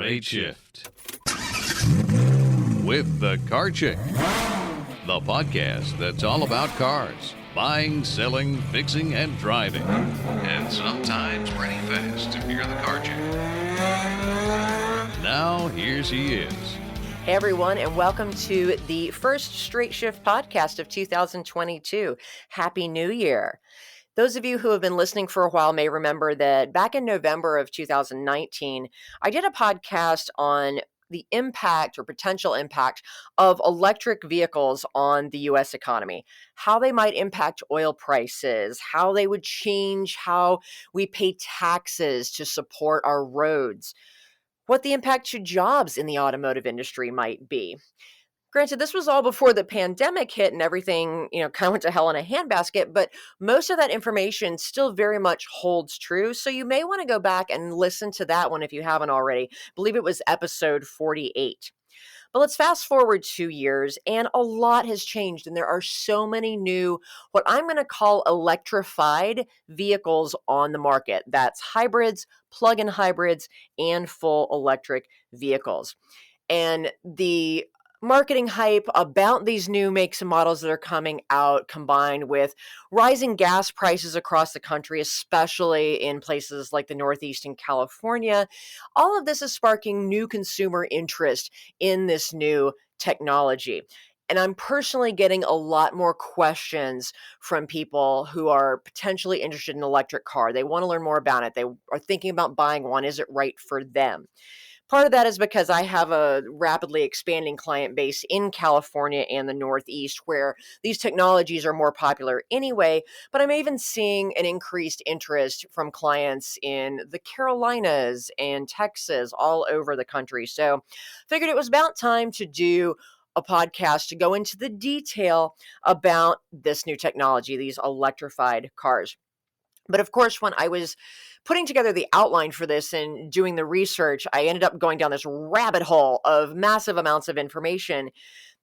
Straight Shift with the Car Chick, the podcast that's all about cars, buying, selling, fixing, and driving, and sometimes renting fast if you're the Car Chick. Now, here she is. Hey everyone, and welcome to the first Straight Shift podcast of 2022. Happy New Year. Those of you who have been listening for a while may remember that back in November of 2019, I did a podcast on the impact or potential impact of electric vehicles on the U.S. economy, how they might impact oil prices, how they would change how we pay taxes to support our roads, what the impact to jobs in the automotive industry might be. Granted, this was all before the pandemic hit and everything, kind of went to hell in a handbasket, but most of that information still very much holds true. So you may want to go back and listen to that one if you haven't already. I believe it was episode 48. But let's fast forward 2 years, and a lot has changed, and there are so many new, what I'm going to call electrified vehicles on the market. That's hybrids, plug-in hybrids, and full electric vehicles. And the marketing hype about these new makes and models that are coming out, combined with rising gas prices across the country, especially in places like the Northeast and California, all of this is sparking new consumer interest in this new technology. And I'm personally getting a lot more questions from people who are potentially interested in an electric car. They want to learn more about it. They are thinking about buying one. Is it right for them? Part of that is because I have a rapidly expanding client base in California and the Northeast where these technologies are more popular anyway, but I'm even seeing an increased interest from clients in the Carolinas and Texas, all over the country. So figured it was about time to do a podcast to go into the detail about this new technology, these electrified cars. But of course, when I was putting together the outline for this and doing the research, I ended up going down this rabbit hole of massive amounts of information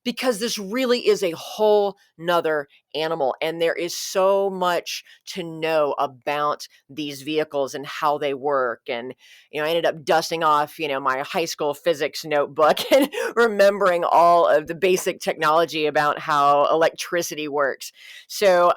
because this really is a whole nother animal. And there is so much to know about these vehicles and how they work. And, I ended up dusting off, my high school physics notebook and remembering all of the basic technology about how electricity works. So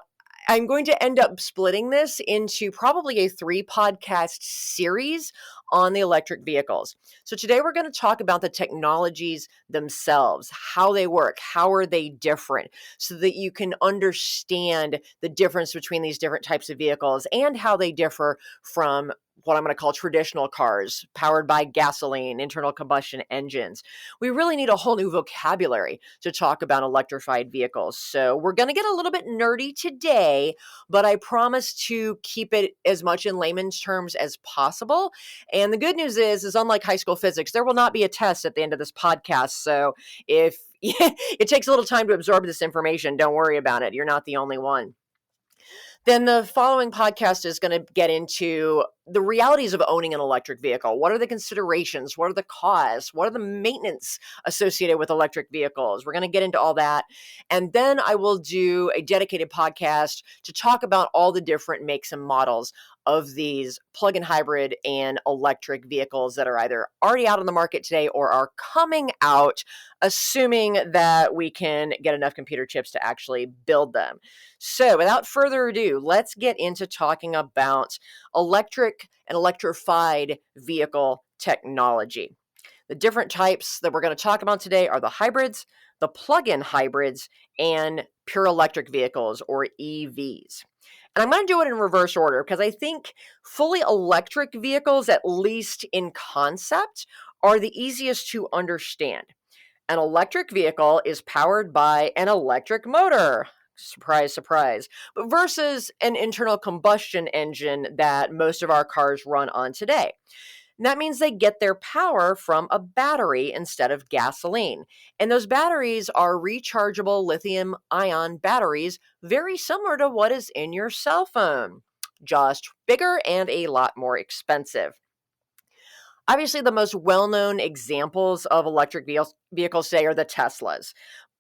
I'm going to end up splitting this into probably a 3-podcast series on the electric vehicles. So today we're going to talk about the technologies themselves, how they work, how are they different, so that you can understand the difference between these different types of vehicles and how they differ from what I'm going to call traditional cars powered by gasoline, internal combustion engines. We really need a whole new vocabulary to talk about electrified vehicles. So we're going to get a little bit nerdy today, but I promise to keep it as much in layman's terms as possible. And the good news is unlike high school physics, there will not be a test at the end of this podcast. So if it takes a little time to absorb this information, don't worry about it. You're not the only one. Then the following podcast is going to get into the realities of owning an electric vehicle. What are the considerations? What are the costs? What are the maintenance associated with electric vehicles? We're going to get into all that. And then I will do a dedicated podcast to talk about all the different makes and models of these plug-in hybrid and electric vehicles that are either already out on the market today or are coming out, assuming that we can get enough computer chips to actually build them. So without further ado, let's get into talking about electric and electrified vehicle technology. The different types that we're going to talk about today are the hybrids, the plug-in hybrids, and pure electric vehicles, or EVs. And I'm going to do it in reverse order because I think fully electric vehicles, at least in concept, are the easiest to understand. An electric vehicle is powered by an electric motor. Surprise, surprise. But versus an internal combustion engine that most of our cars run on today. And that means they get their power from a battery instead of gasoline. And those batteries are rechargeable lithium-ion batteries, very similar to what is in your cell phone, just bigger and a lot more expensive. Obviously, the most well-known examples of electric vehicles today are the Teslas.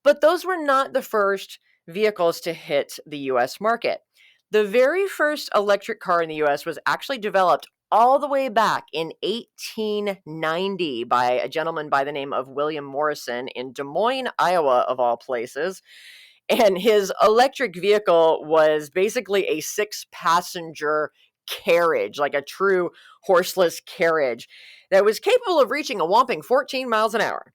But those were not the first vehicles to hit the U.S. market. The very first electric car in the U.S. was actually developed all the way back in 1890 by a gentleman by the name of William Morrison in Des Moines, Iowa, of all places. And his electric vehicle was basically a 6-passenger carriage, like a true horseless carriage that was capable of reaching a whopping 14 miles an hour.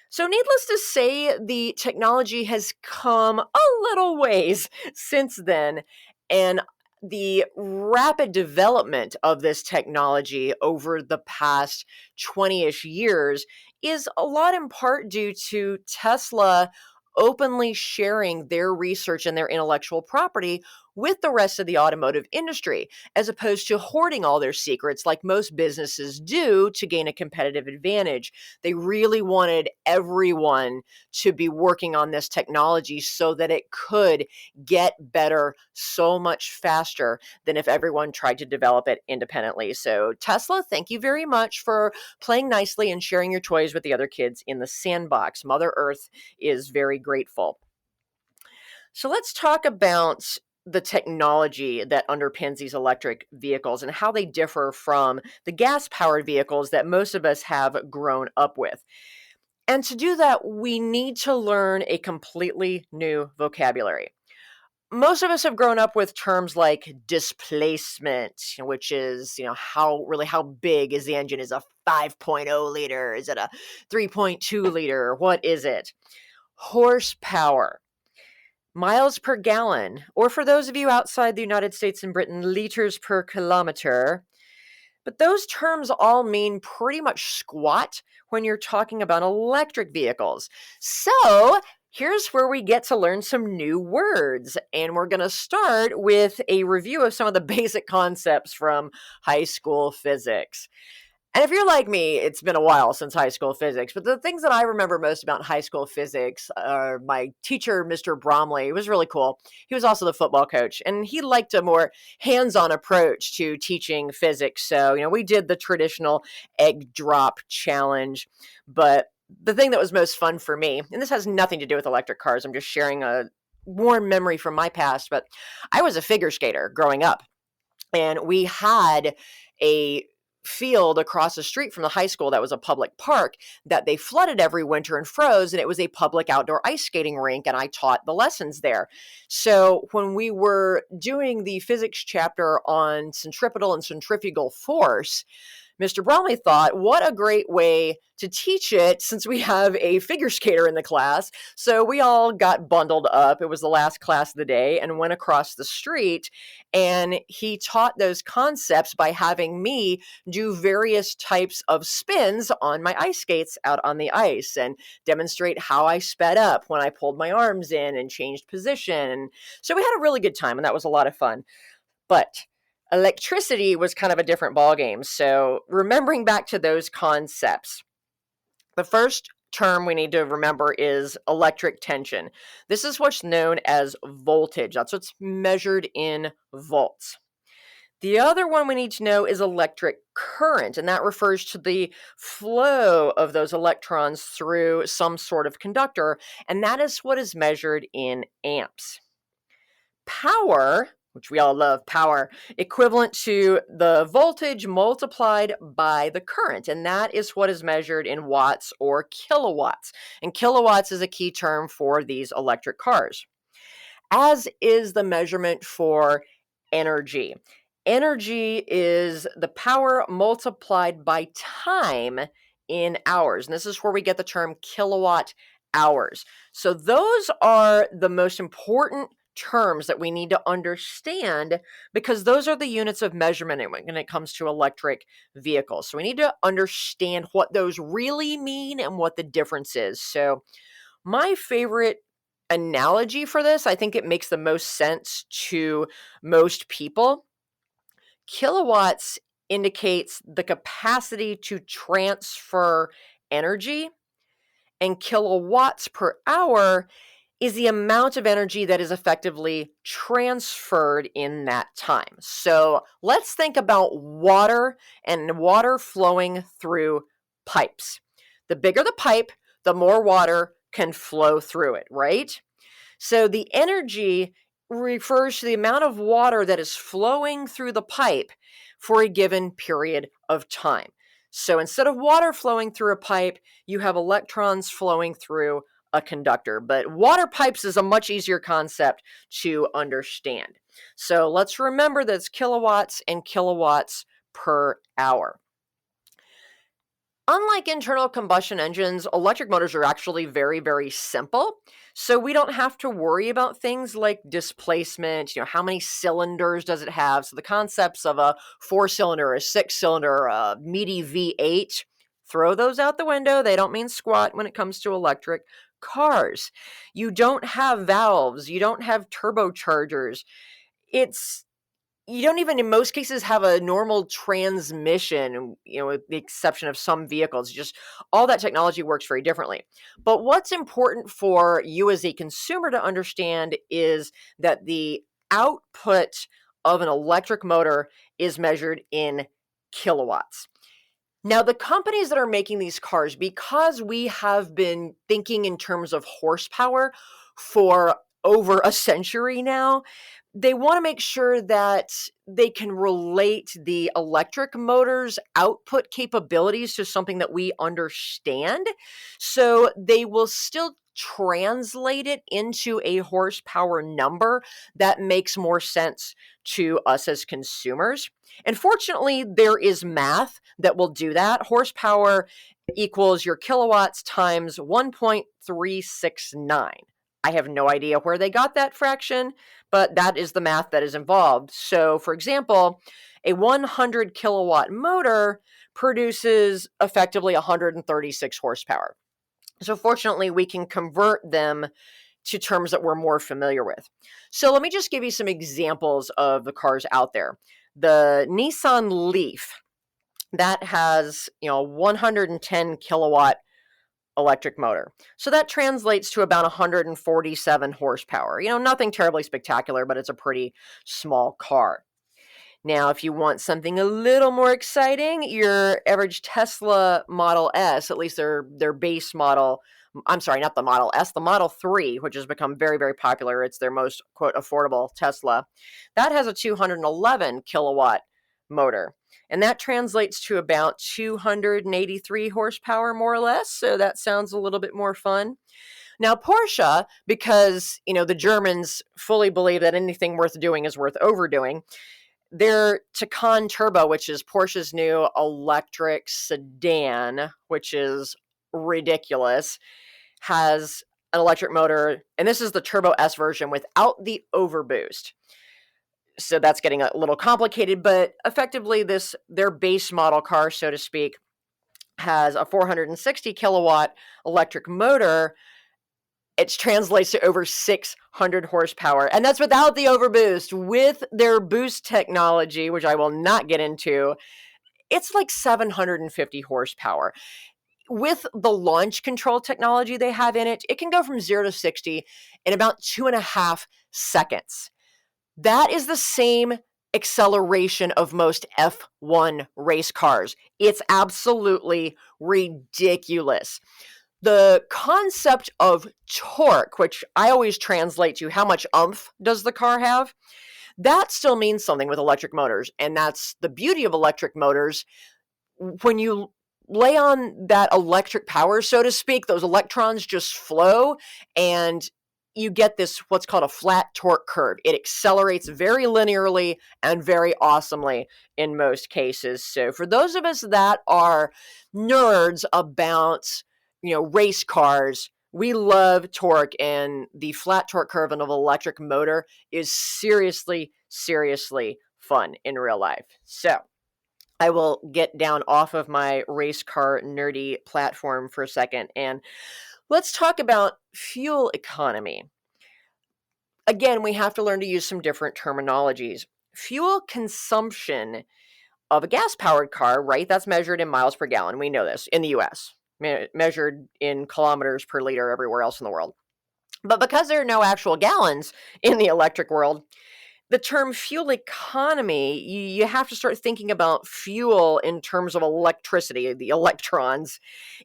So, needless to say, the technology has come a little ways since then. And the rapid development of this technology over the past 20-ish years is a lot in part due to Tesla openly sharing their research and their intellectual property with the rest of the automotive industry, as opposed to hoarding all their secrets like most businesses do to gain a competitive advantage. They really wanted everyone to be working on this technology so that it could get better so much faster than if everyone tried to develop it independently. So, Tesla, thank you very much for playing nicely and sharing your toys with the other kids in the sandbox. Mother Earth is very grateful. So, let's talk about the technology that underpins these electric vehicles and how they differ from the gas-powered vehicles that most of us have grown up with. And to do that, we need to learn a completely new vocabulary. Most of us have grown up with terms like displacement, which is, how big is the engine? Is a 5.0 liter? Is it a 3.2 liter? What is it? Horsepower. Miles per gallon, or for those of you outside the United States and Britain, liters per kilometer. But those terms all mean pretty much squat when you're talking about electric vehicles. So here's where we get to learn some new words. And we're going to start with a review of some of the basic concepts from high school physics. And if you're like me, it's been a while since high school physics, but the things that I remember most about high school physics are my teacher, Mr. Bromley. It was really cool. He was also the football coach, and he liked a more hands-on approach to teaching physics. So, we did the traditional egg drop challenge, but the thing that was most fun for me, and this has nothing to do with electric cars, I'm just sharing a warm memory from my past, but I was a figure skater growing up, and we had a field across the street from the high school that was a public park that they flooded every winter and froze, and it was a public outdoor ice skating rink, and I taught the lessons there. So when we were doing the physics chapter on centripetal and centrifugal force, Mr. Bromley thought, what a great way to teach it since we have a figure skater in the class. So we all got bundled up. It was the last class of the day and went across the street. And he taught those concepts by having me do various types of spins on my ice skates out on the ice and demonstrate how I sped up when I pulled my arms in and changed position. So we had a really good time, and that was a lot of fun. But electricity was kind of a different ballgame. So remembering back to those concepts, the first term we need to remember is electric tension. This is what's known as voltage. That's what's measured in volts. The other one we need to know is electric current, and that refers to the flow of those electrons through some sort of conductor, and that is what is measured in amps. Power, which we all love, power, equivalent to the voltage multiplied by the current. And that is what is measured in watts or kilowatts. And kilowatts is a key term for these electric cars, as is the measurement for energy. Energy is the power multiplied by time in hours. And this is where we get the term kilowatt hours. So those are the most important terms that we need to understand, because those are the units of measurement when it comes to electric vehicles. So we need to understand what those really mean and what the difference is. So my favorite analogy for this, I think it makes the most sense to most people. Kilowatts indicates the capacity to transfer energy, and kilowatts per hour is the amount of energy that is effectively transferred in that time. So let's think about water and water flowing through pipes. The bigger the pipe, the more water can flow through it, right? So the energy refers to the amount of water that is flowing through the pipe for a given period of time. So instead of water flowing through a pipe, you have electrons flowing through a conductor. But water pipes is a much easier concept to understand. So let's remember that it's kilowatts and kilowatts per hour. Unlike internal combustion engines, electric motors are actually very, very simple. So we don't have to worry about things like displacement, how many cylinders does it have? So the concepts of a 4-cylinder, a 6-cylinder, a meaty V8, throw those out the window. They don't mean squat when it comes to electric cars. You don't have valves. You don't have turbochargers. You don't even in most cases have a normal transmission, with the exception of some vehicles. Just all that technology works very differently. But what's important for you as a consumer to understand is that the output of an electric motor is measured in kilowatts. Now, the companies that are making these cars, because we have been thinking in terms of horsepower for over a century now, they want to make sure that they can relate the electric motor's output capabilities to something that we understand. So they will still translate it into a horsepower number that makes more sense to us as consumers. And fortunately, there is math that will do that. Horsepower equals your kilowatts times 1.369. I have no idea where they got that fraction, but that is the math that is involved. So, for example, a 100 kilowatt motor produces effectively 136 horsepower. So, fortunately, we can convert them to terms that we're more familiar with. So, let me just give you some examples of the cars out there. The Nissan Leaf, that has, 110 kilowatt electric motor. So that translates to about 147 horsepower. Nothing terribly spectacular, but it's a pretty small car. Now, if you want something a little more exciting, your average Tesla Model S, at least their base model, I'm sorry, not the Model S, the Model 3, which has become very, very popular. It's their most, quote, affordable Tesla. That has a 211 kilowatt motor. And that translates to about 283 horsepower, more or less. So that sounds a little bit more fun. Now, Porsche, because, the Germans fully believe that anything worth doing is worth overdoing, their Taycan Turbo, which is Porsche's new electric sedan, which is ridiculous, has an electric motor. And this is the Turbo S version without the overboost. So that's getting a little complicated, but effectively their base model car, so to speak, has a 460 kilowatt electric motor. It translates to over 600 horsepower, and that's without the overboost. With their boost technology, which I will not get into, it's like 750 horsepower. With the launch control technology they have in it, it can go from 0 to 60 in about 2.5 seconds. That is the same acceleration of most F1 race cars. It's absolutely ridiculous. The concept of torque, which I always translate to how much oomph does the car have, that still means something with electric motors. And that's the beauty of electric motors. When you lay on that electric power, so to speak, those electrons just flow and you get this, what's called a flat torque curve. It accelerates very linearly and very awesomely in most cases. So for those of us that are nerds about, race cars, we love torque, and the flat torque curve of an electric motor is seriously, seriously fun in real life. So I will get down off of my race car nerdy platform for a second, and let's talk about fuel economy. Again, we have to learn to use some different terminologies. Fuel consumption of a gas-powered car, right? That's measured in miles per gallon. We know this in the US, measured in kilometers per liter everywhere else in the world. But because there are no actual gallons in the electric world, the term fuel economy, you have to start thinking about fuel in terms of electricity, the electrons.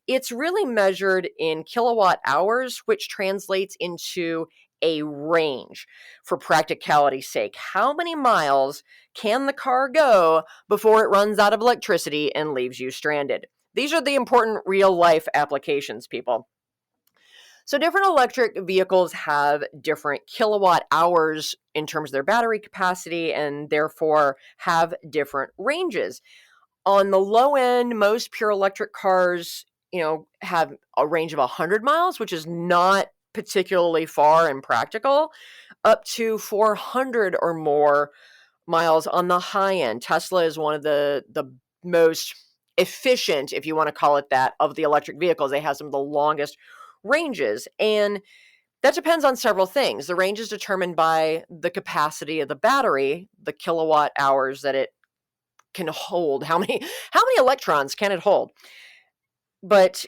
It's really measured in kilowatt hours, which translates into a range for practicality's sake. How many miles can the car go before it runs out of electricity and leaves you stranded? These are the important real-life applications, people. So different electric vehicles have different kilowatt hours in terms of their battery capacity and therefore have different ranges. On the low end, most pure electric cars, have a range of 100 miles, which is not particularly far and practical, up to 400 or more miles on the high end. Tesla is one of the most efficient, if you want to call it that, of the electric vehicles. They have some of the longest ranges, and that depends on several things. The range is determined by the capacity of the battery, the kilowatt hours that it can hold. How many electrons can it hold? But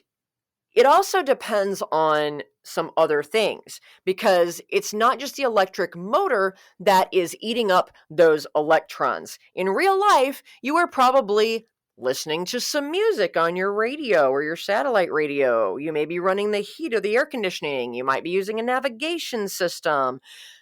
it also depends on some other things, because it's not just the electric motor that is eating up those electrons. In real life, you are probably listening to some music on your radio or your satellite radio. You may be running the heat or the air conditioning. You might be using a navigation system.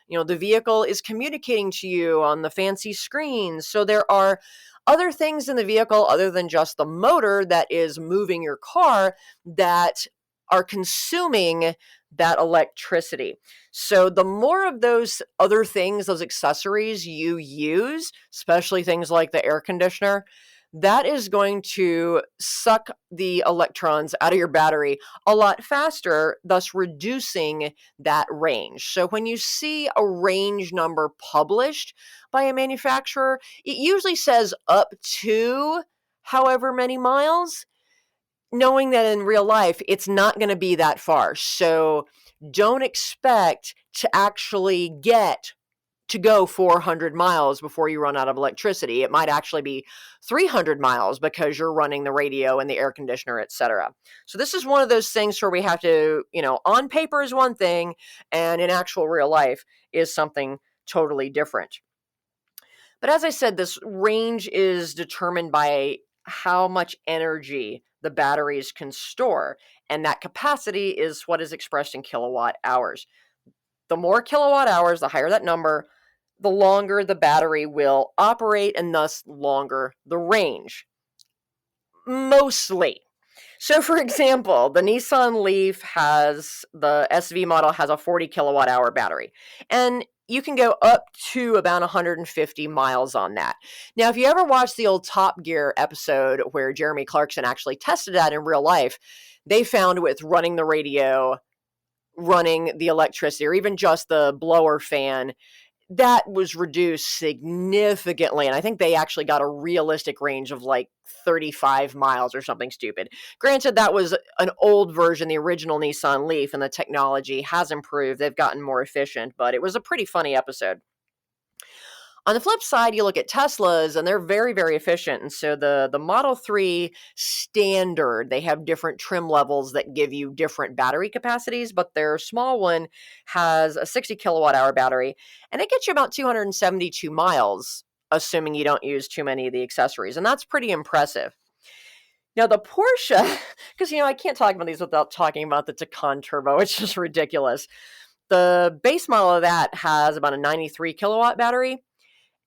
The vehicle is communicating to you on the fancy screens. So there are other things in the vehicle other than just the motor that is moving your car that are consuming that electricity. So the more of those other things, those accessories you use, especially things like the air conditioner, that is going to suck the electrons out of your battery a lot faster, thus reducing that range. So when you see a range number published by a manufacturer, it usually says up to however many miles, knowing that in real life, it's not going to be that far. So don't expect to actually get to go 400 miles before you run out of electricity. It might actually be 300 miles because you're running the radio and the air conditioner, etc. So this is one of those things where we have to, on paper is one thing, and in actual real life is something totally different. But as I said, this range is determined by how much energy the batteries can store, and that capacity is what is expressed in kilowatt hours. The more kilowatt hours, the higher that number, the longer the battery will operate, and thus longer the range. Mostly. So for example, the Nissan Leaf the SV model has a 40 kilowatt hour battery, and you can go up to about 150 miles on that. Now, if you ever watched the old Top Gear episode where Jeremy Clarkson actually tested that in real life, they found with running the radio, running the electricity, or even just the blower fan, that was reduced significantly. And I think they actually got a realistic range of like 35 miles or something stupid. Granted, that was an old version, the original Nissan Leaf, and the technology has improved. They've gotten more efficient, but it was a pretty funny episode. On the flip side, you look at Teslas, and they're very, very efficient. And so the Model 3 standard, they have different trim levels that give you different battery capacities, but their small one has a 60 kilowatt hour battery, and it gets you about 272 miles, assuming you don't use too many of the accessories. And that's pretty impressive. Now, the Porsche, because, I can't talk about these without talking about the Taycan Turbo. It's just ridiculous. The base model of that has about a 93 kilowatt battery.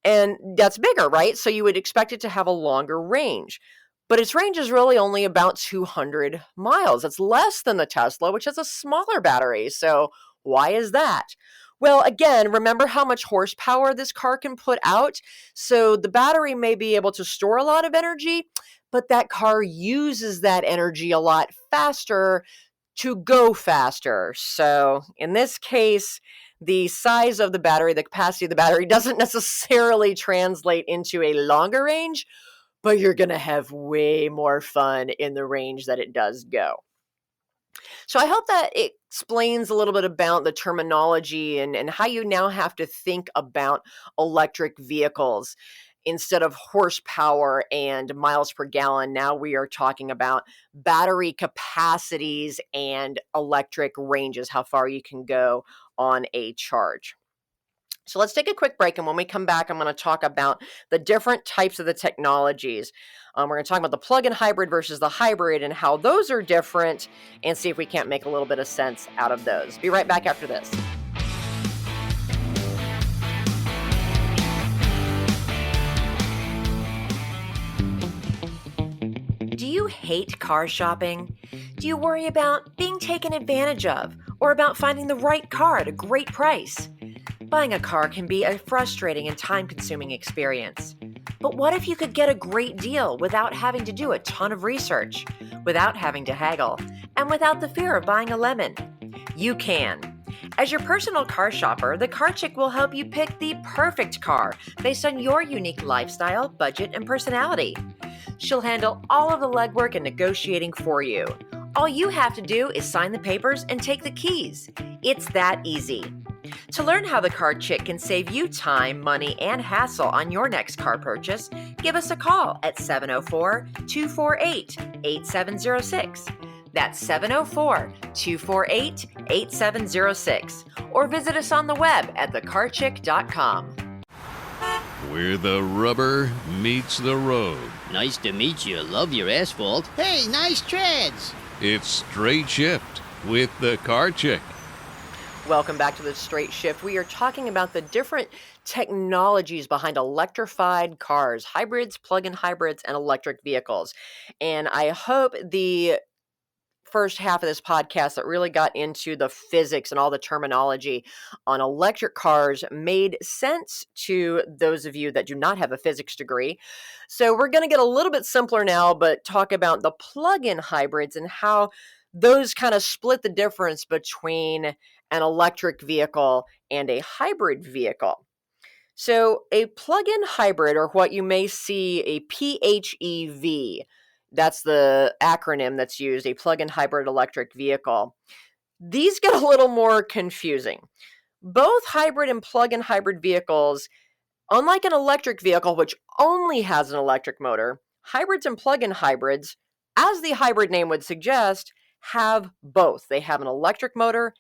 And that's bigger, right? So you would expect it to have a longer range. But its range is really only about 200 miles. It's less than the Tesla, which has a smaller battery. So why is that? Well, again, remember how much horsepower this car can put out? So the battery may be able to store a lot of energy, but that car uses that energy a lot faster to go faster. So in this case, the size of the battery, the capacity of the battery doesn't necessarily translate into a longer range, but you're going to have way more fun in the range that it does go. So I hope that explains a little bit about the terminology and how you now have to think about electric vehicles. Instead of horsepower and miles per gallon, now we are talking about battery capacities and electric ranges, how far you can go on a charge. So let's take a quick break, and when we come back, I'm going to talk about the different types of the technologies. We're going to talk about the plug-in hybrid versus the hybrid and how those are different, and see if we can't make a little bit of sense out of those. Be right back after this. Do you hate car shopping? Do you worry about being taken advantage of or about finding the right car at a great price? Buying a car can be a frustrating and time-consuming experience. But what if you could get a great deal without having to do a ton of research, without having to haggle, and without the fear of buying a lemon? You can. As your personal car shopper, the Car Chick will help you pick the perfect car based on your unique lifestyle, budget, and personality. She'll handle all of the legwork and negotiating for you. All you have to do is sign the papers and take the keys. It's that easy. To learn how the Car Chick can save you time, money, and hassle on your next car purchase, give us a call at 704-248-8706. That's 704-248-8706. Or visit us on the web at thecarchick.com. Where the rubber meets the road. Nice to meet you. Love your asphalt. Hey, nice treads. It's Straight Shift with the Car Chick. Welcome back to the Straight Shift. We are talking about the different technologies behind electrified cars, hybrids, plug-in hybrids, and electric vehicles. And I hope the first half of this podcast that really got into the physics and all the terminology on electric cars made sense to those of you that do not have a physics degree. So we're going to get a little bit simpler now, but talk about the plug-in hybrids and how those kind of split the difference between an electric vehicle and a hybrid vehicle. So a plug-in hybrid, or what you may see a PHEV, that's the acronym that's used, a plug-in hybrid electric vehicle. These get a little more confusing. Both hybrid and plug-in hybrid vehicles, unlike an electric vehicle, which only has an electric motor, hybrids and plug-in hybrids, as the hybrid name would suggest, have both. They have an electric motor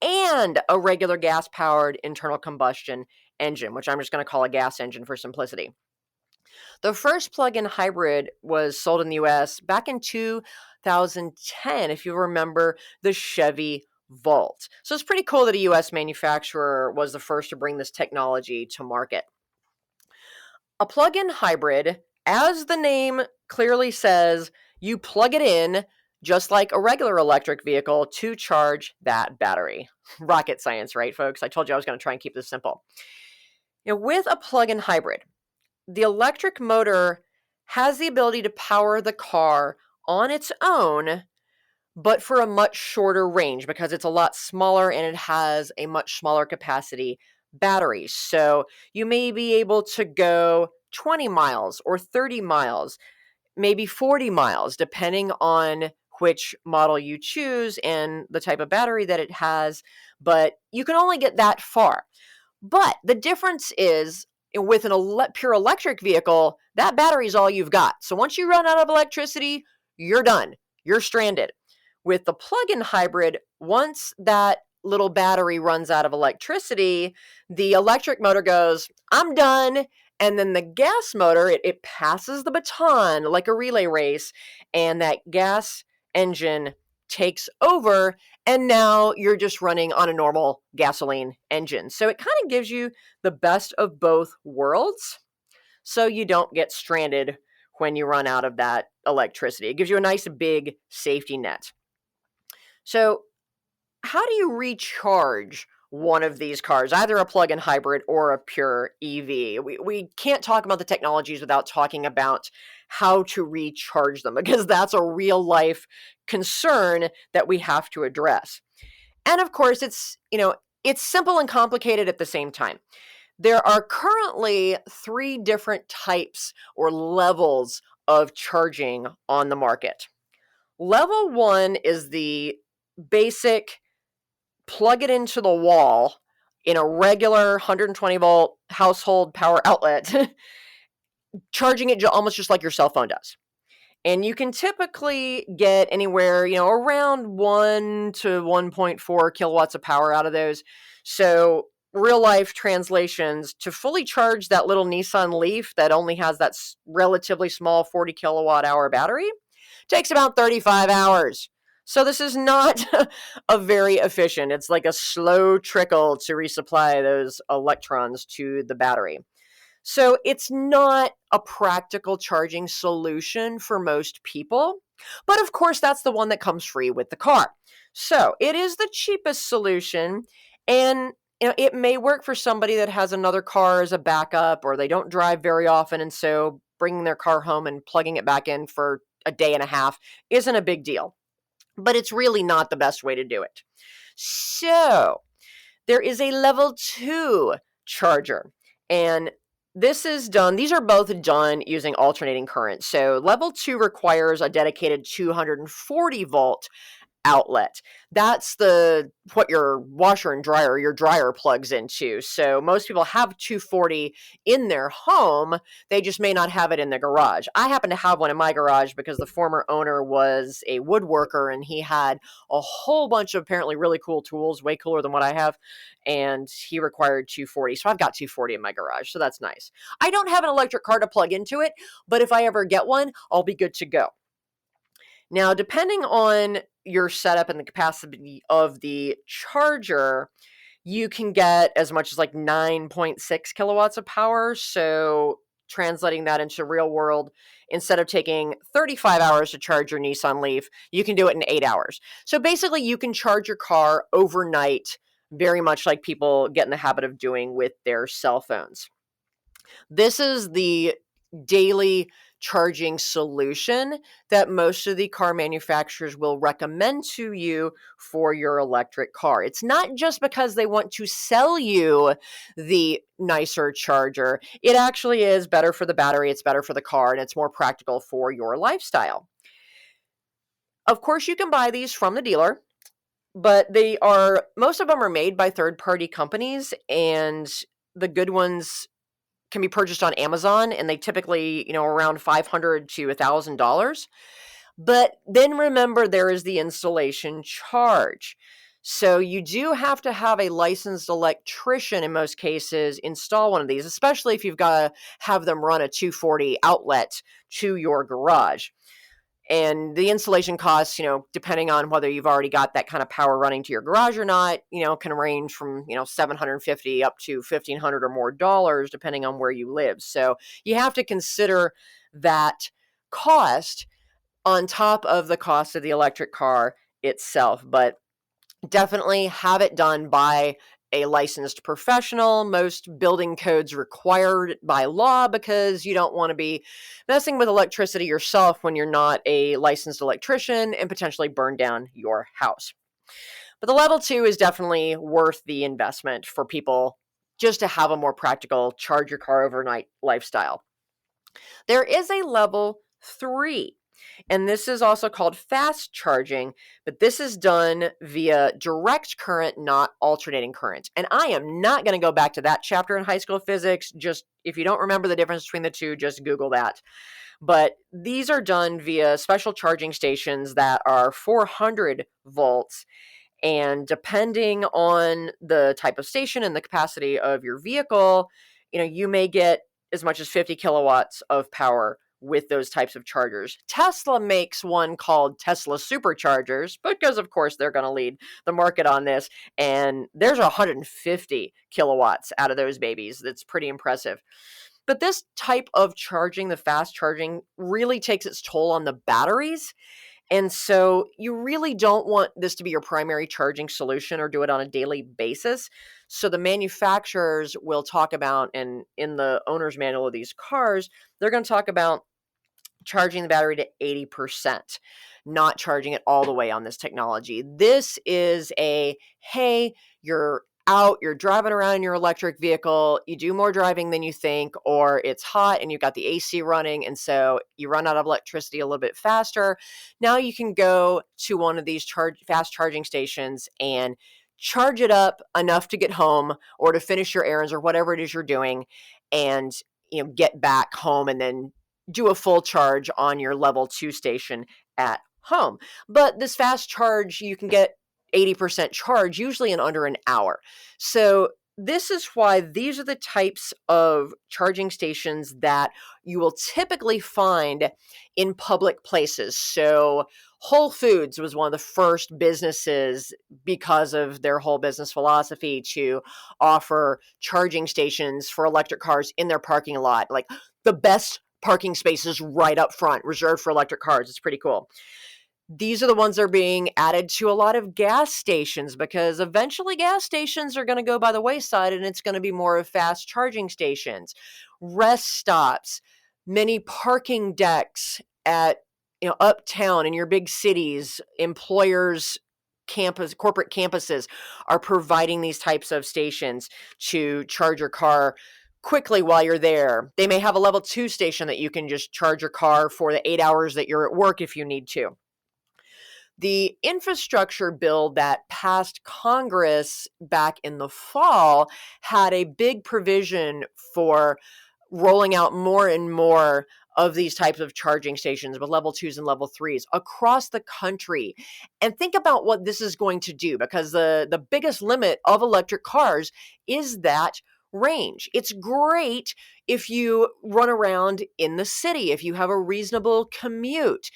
and a regular gas-powered internal combustion engine, which I'm just going to call a gas engine for simplicity. The first plug-in hybrid was sold in the U.S. back in 2010, if you remember, the Chevy Volt. So it's pretty cool that a U.S. manufacturer was the first to bring this technology to market. A plug-in hybrid, as the name clearly says, you plug it in just like a regular electric vehicle to charge that battery. Rocket science, right, folks? I told you I was going to try and keep this simple. With a plug-in hybrid, the electric motor has the ability to power the car on its own, but for a much shorter range because it's a lot smaller and it has a much smaller capacity battery. So you may be able to go 20 miles or 30 miles, maybe 40 miles, depending on which model you choose and the type of battery that it has, but you can only get that far. But the difference is, with an pure electric vehicle, that battery is all you've got. So once you run out of electricity, you're done. You're stranded. With the plug-in hybrid, once that little battery runs out of electricity, the electric motor goes, I'm done. And then the gas motor, it passes the baton like a relay race, and that gas engine takes over, and now you're just running on a normal gasoline engine. So it kind of gives you the best of both worlds, so you don't get stranded when you run out of that electricity. It gives you a nice big safety net. So how do you recharge one of these cars, either a plug-in hybrid or a pure EV? We can't talk about the technologies without talking about how to recharge them, because that's a real life concern that we have to address. And of course, it's simple and complicated at the same time. There are currently 3 different types or levels of charging on the market. Level 1 is the basic plug it into the wall in a regular 120 volt household power outlet, charging it almost just like your cell phone does. And you can typically get anywhere, around 1 to 1.4 kilowatts of power out of those. So real life translations, to fully charge that little Nissan Leaf that only has that relatively small 40 kilowatt hour battery takes about 35 hours. So this is not a very efficient. It's like a slow trickle to resupply those electrons to the battery. So it's not a practical charging solution for most people. But of course, that's the one that comes free with the car. So it is the cheapest solution. And it may work for somebody that has another car as a backup, or they don't drive very often. And so bringing their car home and plugging it back in for a day and a half isn't a big deal. But it's really not the best way to do it. So there is a level 2 charger. And these are both done using alternating current. So level 2 requires a dedicated 240 volt outlet. That's what your washer and dryer, your dryer plugs into. So most people have 240 in their home. They just may not have it in the garage. I happen to have one in my garage because the former owner was a woodworker and he had a whole bunch of apparently really cool tools, way cooler than what I have. And he required 240. So I've got 240 in my garage. So that's nice. I don't have an electric car to plug into it, but if I ever get one, I'll be good to go. Now, depending on your setup and the capacity of the charger, you can get as much as like 9.6 kilowatts of power. So translating that into real world, instead of taking 35 hours to charge your Nissan Leaf, you can do it in 8 hours. So basically you can charge your car overnight, very much like people get in the habit of doing with their cell phones. This is the daily charging solution that most of the car manufacturers will recommend to you for your electric car. It's not just because they want to sell you the nicer charger. It actually is better for the battery, it's better for the car, and it's more practical for your lifestyle. Of course, you can buy these from the dealer, but most of them are made by third-party companies, and the good ones can be purchased on Amazon, and they typically, around $500 to $1,000. But then remember, there is the installation charge. So you do have to have a licensed electrician in most cases install one of these, especially if you've got to have them run a 240 outlet to your garage. And the installation costs, depending on whether you've already got that kind of power running to your garage or not, can range from, $750 up to $1,500 or more dollars, depending on where you live. So you have to consider that cost on top of the cost of the electric car itself. But definitely have it done by a licensed professional. Most building codes require it by law because you don't want to be messing with electricity yourself when you're not a licensed electrician and potentially burn down your house. But the level 2 is definitely worth the investment for people just to have a more practical charge your car overnight lifestyle. There is a level 3. And this is also called fast charging, but this is done via direct current, not alternating current. And I am not going to go back to that chapter in high school physics. Just if you don't remember the difference between the two, just Google that. But these are done via special charging stations that are 400 volts. And depending on the type of station and the capacity of your vehicle, you may get as much as 50 kilowatts of power with those types of chargers. Tesla makes one called Tesla Superchargers because, of course, they're going to lead the market on this. And there's 150 kilowatts out of those babies. That's pretty impressive. But this type of charging, the fast charging, really takes its toll on the batteries. And so you really don't want this to be your primary charging solution or do it on a daily basis. So the manufacturers will talk about, and in the owner's manual of these cars, they're going to talk about charging the battery to 80%, not charging it all the way on this technology. This is hey, you're out, you're driving around in your electric vehicle, you do more driving than you think, or it's hot and you've got the AC running, and so you run out of electricity a little bit faster. Now you can go to one of these fast charging stations and charge it up enough to get home or to finish your errands or whatever it is you're doing, and get back home and then do a full charge on your level 2 station at home. But this fast charge, you can get 80% charge usually in under an hour. So this is why these are the types of charging stations that you will typically find in public places. So, Whole Foods was one of the first businesses, because of their whole business philosophy, to offer charging stations for electric cars in their parking lot. Like the best parking spaces right up front, reserved for electric cars. It's pretty cool. These are the ones that are being added to a lot of gas stations, because eventually gas stations are going to go by the wayside and it's going to be more of fast charging stations, rest stops, many parking decks at uptown in your big cities. Employers, corporate campuses are providing these types of stations to charge your car quickly while you're there. They may have a level 2 station that you can just charge your car for the 8 hours that you're at work if you need to. The infrastructure bill that passed Congress back in the fall had a big provision for rolling out more and more of these types of charging stations with level 2s and level 3s across the country. And think about what this is going to do, because the biggest limit of electric cars is that range. It's great if you run around in the city, if you have a reasonable commute.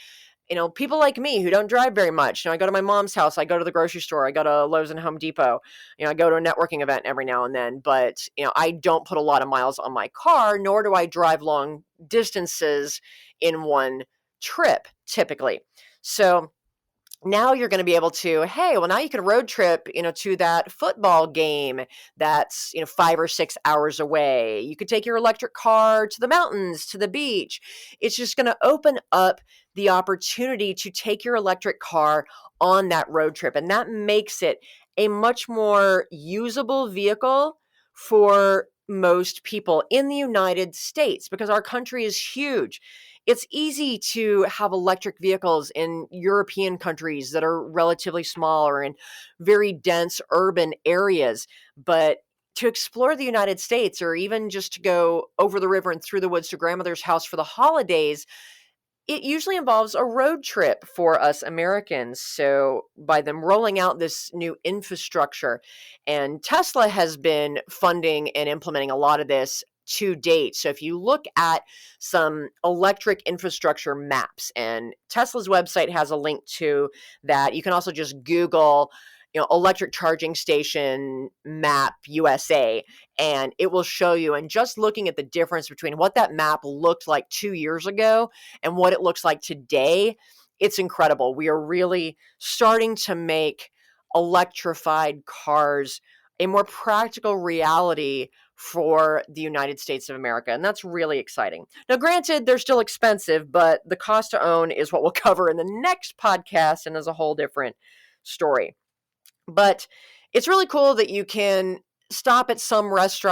People like me who don't drive very much. I go to my mom's house, I go to the grocery store, I go to Lowe's and Home Depot. I go to a networking event every now and then, but I don't put a lot of miles on my car, nor do I drive long distances in one trip typically. So now you're going to be able to, hey, well, now you can road trip, to that football game that's, 5 or 6 hours away. You could take your electric car to the mountains, to the beach. It's just going to open up the opportunity to take your electric car on that road trip. And that makes it a much more usable vehicle for most people in the United States, because our country is huge. It's easy to have electric vehicles in European countries that are relatively small or in very dense urban areas. But to explore the United States, or even just to go over the river and through the woods to grandmother's house for the holidays, it usually involves a road trip for us Americans. So by them rolling out this new infrastructure, and Tesla has been funding and implementing a lot of this to date. So if you look at some electric infrastructure maps, and Tesla's website has a link to that. You can also just Google, electric charging station map USA, and it will show you. And just looking at the difference between what that map looked like 2 years ago and what it looks like today, it's incredible. We are really starting to make electrified cars a more practical reality for the United States of America. And that's really exciting. Now, granted, they're still expensive, but the cost to own is what we'll cover in the next podcast, and is a whole different story. But it's really cool that you can stop at some rest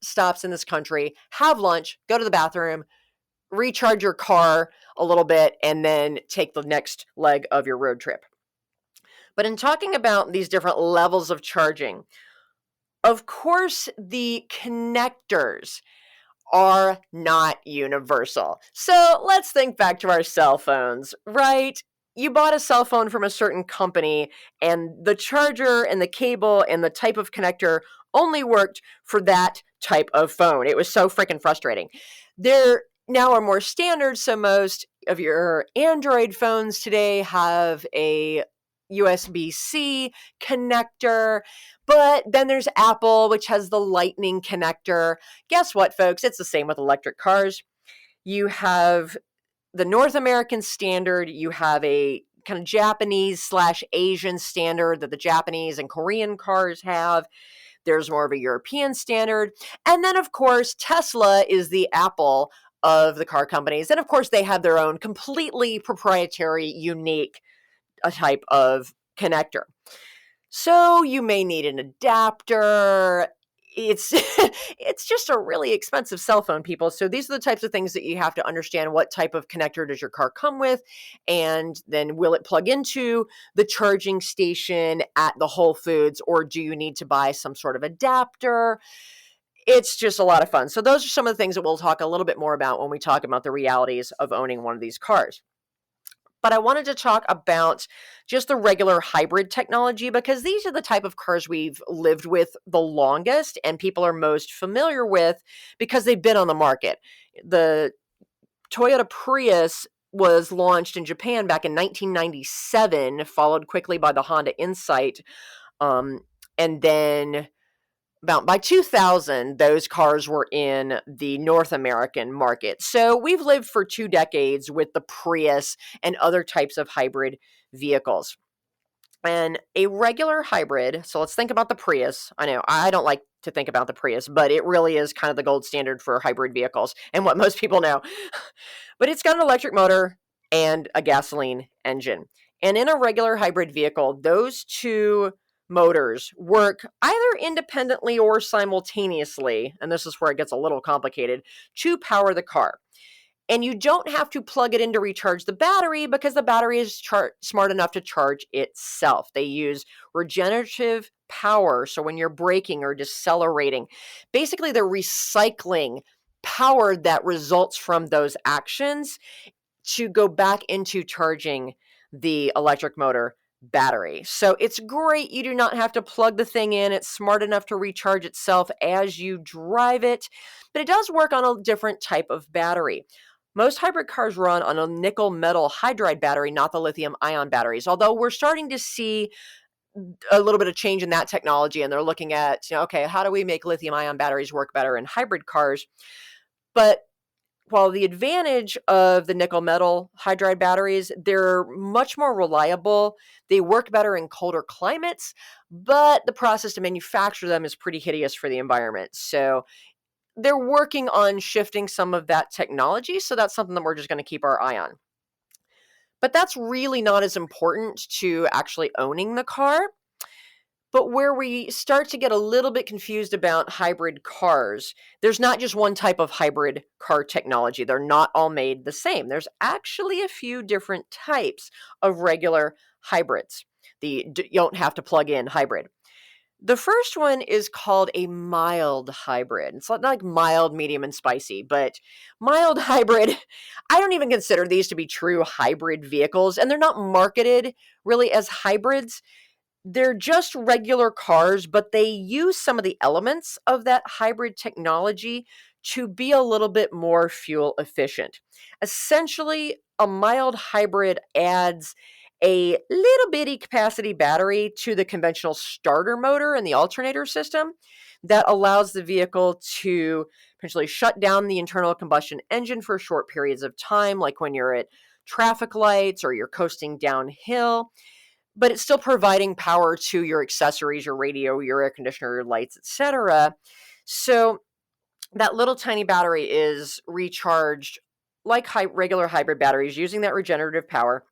stops in this country, have lunch, go to the bathroom, recharge your car a little bit, and then take the next leg of your road trip. But in talking about these different levels of charging, of course, the connectors are not universal. So let's think back to our cell phones, right? You bought a cell phone from a certain company, and the charger and the cable and the type of connector only worked for that type of phone. It was so freaking frustrating. There now are more standards, so most of your Android phones today have a USB-C connector, but then there's Apple, which has the Lightning connector. Guess what, folks? It's the same with electric cars. You have the North American standard, you have a kind of Japanese/Asian standard that the Japanese and Korean cars have. There's more of a European standard. And then, of course, Tesla is the Apple of the car companies. And of course, they have their own completely proprietary, unique type of connector. So you may need an adapter. It's it's just a really expensive cell phone, people. So these are the types of things that you have to understand. What type of connector does your car come with? And then will it plug into the charging station at the Whole Foods, or do you need to buy some sort of adapter? It's just a lot of fun. So those are some of the things that we'll talk a little bit more about when we talk about the realities of owning one of these cars. But I wanted to talk about just the regular hybrid technology because these are the type of cars we've lived with the longest and people are most familiar with because they've been on the market. The Toyota Prius was launched in Japan back in 1997, followed quickly by the Honda Insight. And then about by 2000, those cars were in the North American market. So we've lived for 2 decades with the Prius and other types of hybrid vehicles. And a regular hybrid, so let's think about the Prius. I know I don't like to think about the Prius, but it really is kind of the gold standard for hybrid vehicles and what most people know. But it's got an electric motor and a gasoline engine. And in a regular hybrid vehicle, those two motors work either independently or simultaneously, and this is where it gets a little complicated, to power the car. And you don't have to plug it in to recharge the battery because the battery is smart enough to charge itself. They use regenerative power. So when you're braking or decelerating, basically they're recycling power that results from those actions to go back into charging the electric motor battery. So it's great. You do not have to plug the thing in. It's smart enough to recharge itself as you drive it, but it does work on a different type of battery. Most hybrid cars run on a nickel metal hydride battery, not the lithium ion batteries, although we're starting to see a little bit of change in that technology, and they're looking at, okay, how do we make lithium ion batteries work better in hybrid cars? But while the advantage of the nickel metal hydride batteries, they're much more reliable. They work better in colder climates, but the process to manufacture them is pretty hideous for the environment. So they're working on shifting some of that technology. So that's something that we're just going to keep our eye on. But that's really not as important to actually owning the car. But where we start to get a little bit confused about hybrid cars, there's not just one type of hybrid car technology. They're not all made the same. There's actually a few different types of regular hybrids. You don't have to plug in hybrid. The first one is called a mild hybrid. It's not like mild, medium, and spicy, but mild hybrid, I don't even consider these to be true hybrid vehicles, and they're not marketed really as hybrids. They're just regular cars, but they use some of the elements of that hybrid technology to be a little bit more fuel efficient. Essentially, a mild hybrid adds a little bitty capacity battery to the conventional starter motor and the alternator system that allows the vehicle to potentially shut down the internal combustion engine for short periods of time, like when you're at traffic lights or you're coasting downhill. But it's still providing power to your accessories, your radio, your air conditioner, your lights, etc. So that little tiny battery is recharged like regular hybrid batteries using that regenerative power.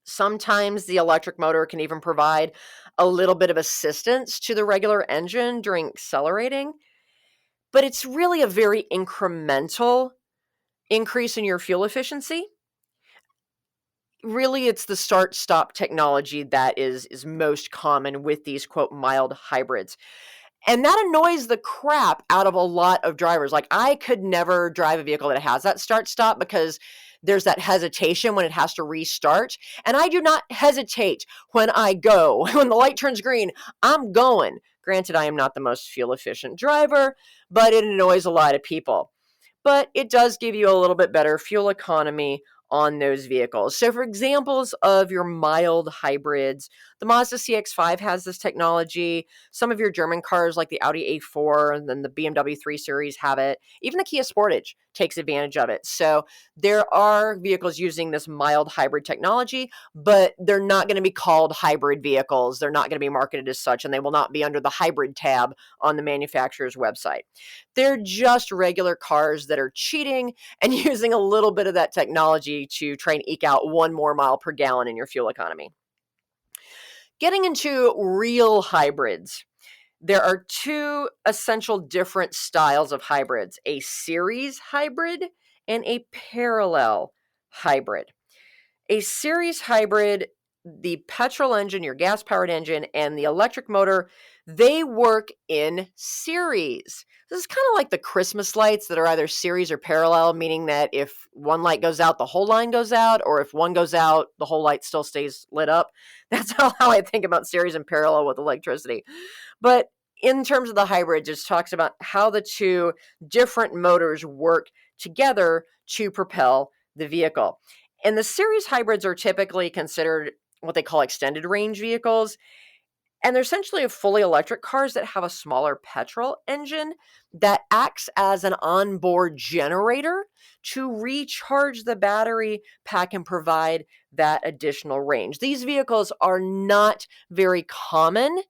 Sometimes the electric motor can even provide a little bit of assistance to the regular engine during accelerating, but it's really a very incremental increase in your fuel efficiency. Really, it's the start-stop technology that is most common with these, quote, mild hybrids. And that annoys the crap out of a lot of drivers. Like, I could never drive a vehicle that has that start-stop because there's that hesitation when it has to restart. And I do not hesitate when I go. When the light turns green, I'm going. Granted, I am not the most fuel-efficient driver, but it annoys a lot of people. But it does give you a little bit better fuel economy on those vehicles. So for examples of your mild hybrids, the Mazda CX-5 has this technology. Some of your German cars like the Audi A4 and then the BMW 3 Series have it. Even the Kia Sportage takes advantage of it. So there are vehicles using this mild hybrid technology, but they're not going to be called hybrid vehicles. They're not going to be marketed as such, and they will not be under the hybrid tab on the manufacturer's website. They're just regular cars that are cheating and using a little bit of that technology to try and eke out 1 more mile per gallon in your fuel economy. Getting into real hybrids, there are 2 essential different styles of hybrids, a series hybrid and a parallel hybrid. A series hybrid the petrol engine, your gas-powered engine, and the electric motor, they work in series. This is kind of like the Christmas lights that are either series or parallel, meaning that if one light goes out, the whole line goes out, or if one goes out, the whole light still stays lit up. That's how I think about series and parallel with electricity. But in terms of the hybrid, just talks about how the two different motors work together to propel the vehicle. And the series hybrids are typically considered what they call extended range vehicles. And they're essentially fully electric cars that have a smaller petrol engine that acts as an onboard generator to recharge the battery pack and provide that additional range. These vehicles are not very common,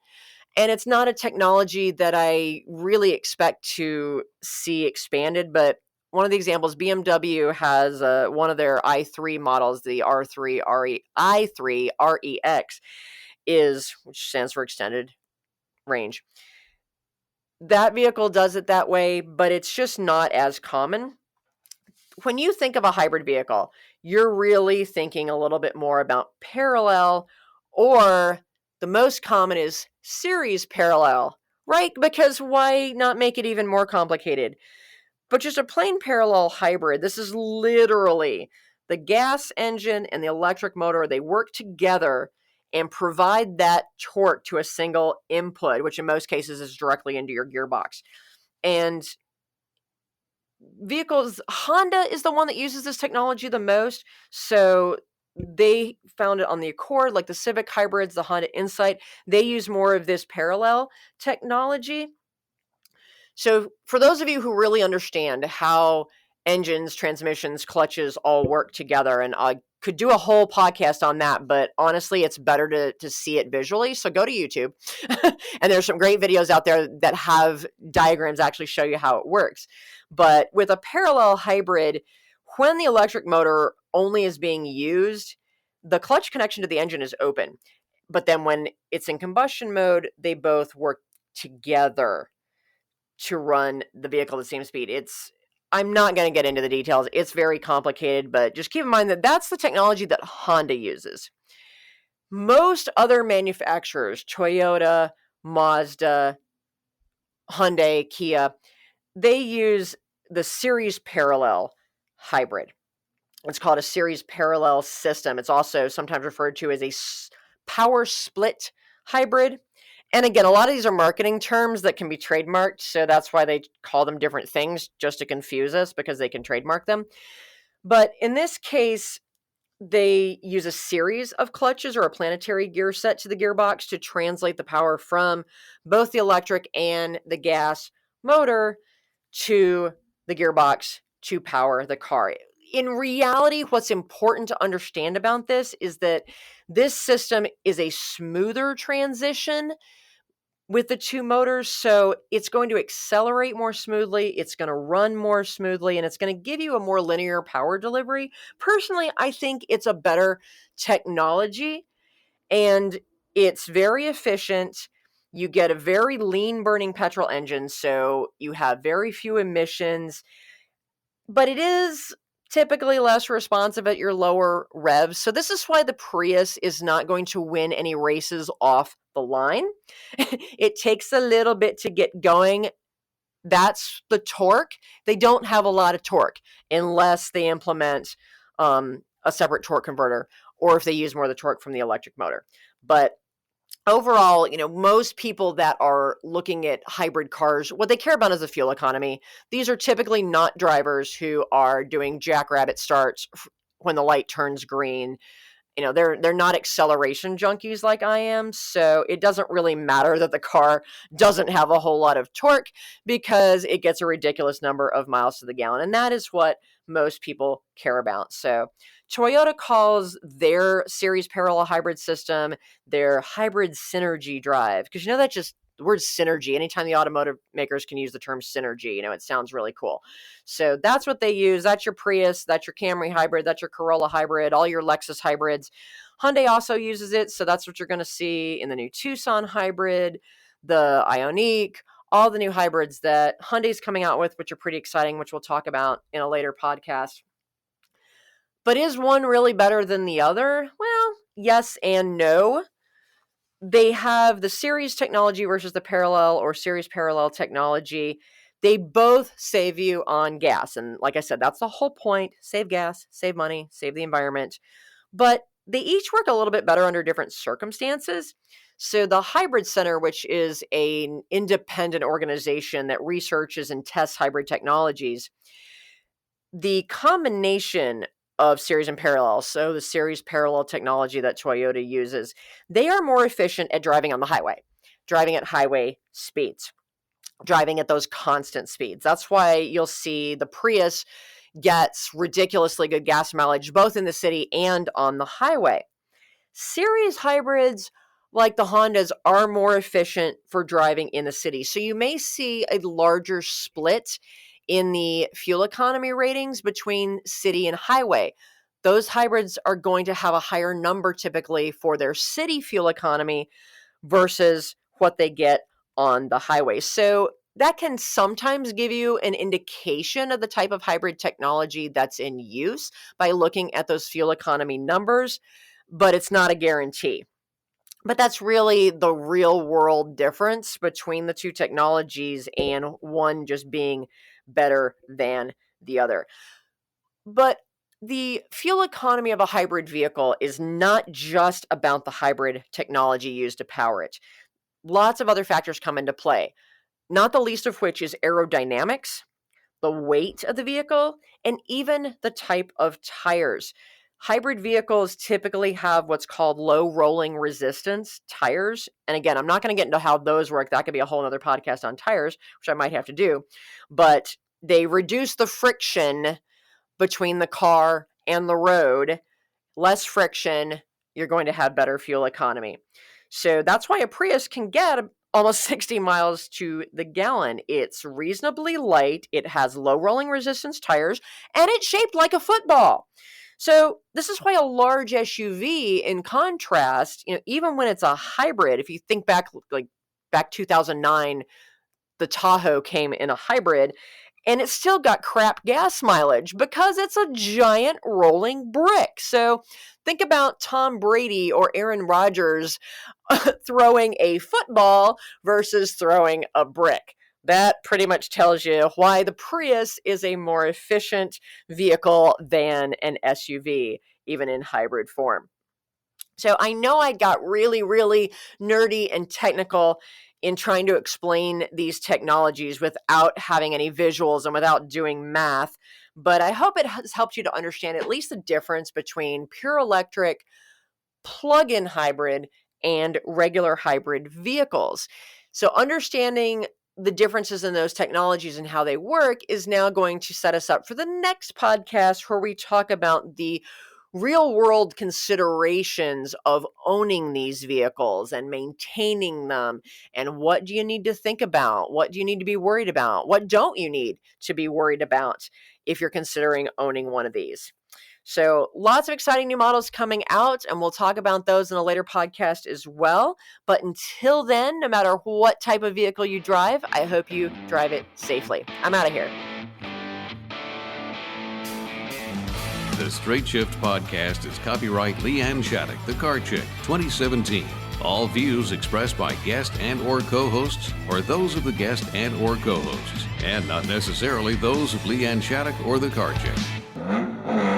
and it's not a technology that I really expect to see expanded, but one of the examples, BMW has one of their i3 models, the i3 REX, which stands for extended range. That vehicle does it that way, but it's just not as common. When you think of a hybrid vehicle, you're really thinking a little bit more about parallel, or the most common is series parallel, right? Because why not make it even more complicated? But just a plain parallel hybrid, this is literally the gas engine and the electric motor, they work together and provide that torque to a single input, which in most cases is directly into your gearbox. And vehicles, Honda is the one that uses this technology the most. So they found it on the Accord, like the Civic hybrids, the Honda Insight. They use more of this parallel technology. So for those of you who really understand how engines, transmissions, clutches all work together, and I could do a whole podcast on that, but honestly, it's better to see it visually. So go to YouTube, and there's some great videos out there that have diagrams actually show you how it works. But with a parallel hybrid, when the electric motor only is being used, the clutch connection to the engine is open. But then when it's in combustion mode, they both work together to run the vehicle at the same speed. I'm not going to get into the details. It's very complicated, but just keep in mind that that's the technology that Honda uses. Most other manufacturers, Toyota, Mazda, Hyundai, Kia, they use the series parallel hybrid. It's called a series parallel system. It's also sometimes referred to as a power split hybrid. And again, a lot of these are marketing terms that can be trademarked, so that's why they call them different things, just to confuse us, because they can trademark them. But in this case, they use a series of clutches or a planetary gear set to the gearbox to translate the power from both the electric and the gas motor to the gearbox to power the car. In reality, what's important to understand about this is that this system is a smoother transition with the two motors, so it's going to accelerate more smoothly, it's going to run more smoothly, and it's going to give you a more linear power delivery. Personally, I think it's a better technology, and it's very efficient. You get a very lean burning petrol engine, so you have very few emissions, but it is typically less responsive at your lower revs. So this is why the Prius is not going to win any races off the line. It takes a little bit to get going. That's the torque. They don't have a lot of torque unless they implement a separate torque converter, or if they use more of the torque from the electric motor. But overall, most people that are looking at hybrid cars, what they care about is the fuel economy. These are typically not drivers who are doing jackrabbit starts when the light turns green. They're not acceleration junkies like I am, so it doesn't really matter that the car doesn't have a whole lot of torque because it gets a ridiculous number of miles to the gallon, and that is what most people care about. So Toyota calls their series parallel hybrid system their hybrid synergy drive, because that just the word synergy, anytime the automotive makers can use the term synergy, it sounds really cool. So that's what they use. That's your Prius, that's your Camry hybrid, that's your Corolla hybrid, all your Lexus hybrids. Hyundai also uses it, so that's what you're going to see in the new Tucson hybrid, the Ioniq, all the new hybrids that Hyundai's coming out with, which are pretty exciting, which we'll talk about in a later podcast. But is one really better than the other? Well, yes and no. They have the series technology versus the parallel or series parallel technology. They both save you on gas. And like I said, that's the whole point. Save gas, save money, save the environment. But they each work a little bit better under different circumstances. So the Hybrid Center, which is an independent organization that researches and tests hybrid technologies, the combination of series and parallel, so the series parallel technology that Toyota uses, they are more efficient at driving on the highway, driving at highway speeds, driving at those constant speeds. That's why you'll see the Prius gets ridiculously good gas mileage, both in the city and on the highway. Series hybrids, like the Hondas, are more efficient for driving in the city. So you may see a larger split in the fuel economy ratings between city and highway. Those hybrids are going to have a higher number typically for their city fuel economy versus what they get on the highway. So that can sometimes give you an indication of the type of hybrid technology that's in use by looking at those fuel economy numbers, but it's not a guarantee. But that's really the real world difference between the two technologies and one just being better than the other. But the fuel economy of a hybrid vehicle is not just about the hybrid technology used to power it. Lots of other factors come into play, not the least of which is aerodynamics, the weight of the vehicle, and even the type of tires. Hybrid vehicles typically have what's called low rolling resistance tires. And again, I'm not going to get into how those work. That could be a whole other podcast on tires, which I might have to do. But they reduce the friction between the car and the road. Less friction, you're going to have better fuel economy. So that's why a Prius can get almost 60 miles to the gallon. It's reasonably light, it has low rolling resistance tires, and it's shaped like a football. So this is why a large SUV, in contrast, even when it's a hybrid, if you think back 2009, the Tahoe came in a hybrid, and it still got crap gas mileage because it's a giant rolling brick. So think about Tom Brady or Aaron Rodgers throwing a football versus throwing a brick. That pretty much tells you why the Prius is a more efficient vehicle than an SUV, even in hybrid form. So I know I got really, really nerdy and technical in trying to explain these technologies without having any visuals and without doing math, but I hope it has helped you to understand at least the difference between pure electric, plug-in hybrid, and regular hybrid vehicles. So understanding the differences in those technologies and how they work is now going to set us up for the next podcast where we talk about the real world considerations of owning these vehicles and maintaining them, and what do you need to think about? What do you need to be worried about? What don't you need to be worried about if you're considering owning one of these? So lots of exciting new models coming out, and we'll talk about those in a later podcast as well. But until then, no matter what type of vehicle you drive, I hope you drive it safely. I'm out of here. The Straight Shift podcast is copyright Leanne Shattuck, The Car Chick, 2017. All views expressed by guest and or co-hosts are those of the guest and or co-hosts, and not necessarily those of Leanne Shattuck or The Car Chick.